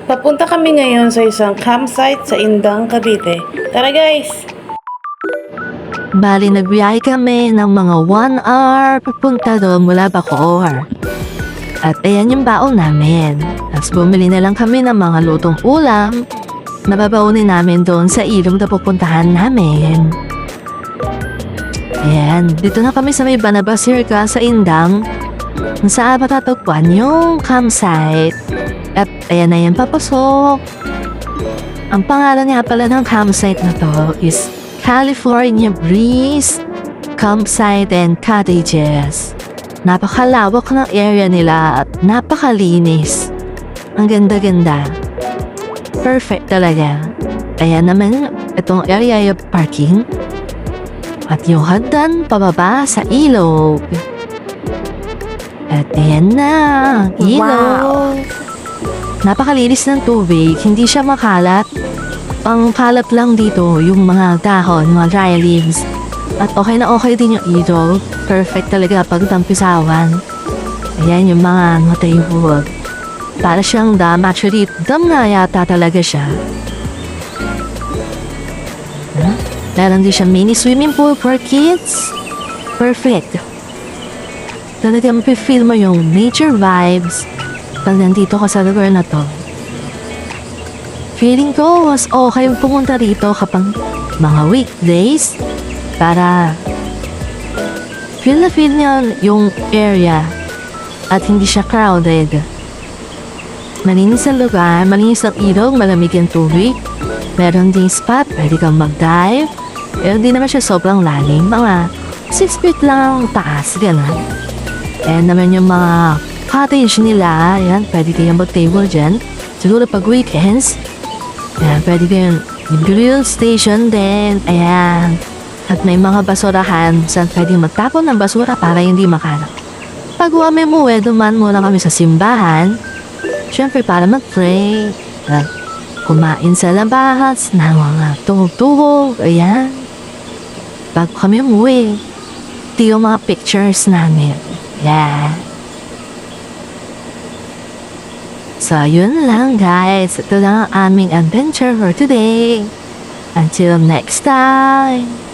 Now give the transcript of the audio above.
Papunta kami ngayon sa isang campsite sa Indang, Cavite. Tara guys! Bali, nagbiyahe kami ng mga 1 hour papunta doon mula Bacoor. At ayan yung baon namin. Tapos bumili na lang kami ng mga lutong ulam na babaunin namin doon sa ilog na pupuntahan namin. Ayan, dito na kami sa may Banabasirka sa Indang kung saan matatagpuan yung campsite. At ayan na yan, papasok. Ang pangalan nga pala ng campsite na to is California Breeze Campsite and Cottages. Napakalawak ng area nila at napakalinis. Ang ganda-ganda. Perfect talaga. Ayan naman, itong area yung parking. At yung hagdan pababa sa ilog. At ayan na, ilog. Napakalinis ng tubig, hindi siya makalat. Ang kalat lang dito yung mga dahon, mga dry leaves. At okay na okay din yung ilog. Perfect talaga pag tampisawan. Ayan yung mga matayog. Para siyang dam, actually dam na yata talaga siya. Meron din siya mini swimming pool for kids. Perfect. Talaga mapifeel mo yung nature vibes pag nandito ka sa lugar na to. Feeling ko was okay pumunta rito kapag mga weekdays para feel na feel niya yung area at hindi siya crowded. Malinis ang lugar, malinis ang ilog, malamig ang tubig. Meron ding spot, pwede kang mag-dive. Pero hindi naman siya sobrang lalim. Mga 6 feet lang ang taas, gano'n. And naman yung mga cottage nila, ayan, pwede kayong mag-table dyan. Siguro pag weekends, ayan, pwede kayong grill station din, ayan. At may mga basurahan, saan pwede magtapon ng basura para hindi makalat. Pag umuwi, duman muna kami sa simbahan. Siyempre para mag-pray, at kumain sa labas ng mga tuhog-tuhog, ayan. Bago kami umuwi, ito yung mga pictures namin. Yeah. So, yun lang guys. Ito lang ang aming adventure for today. Until next time.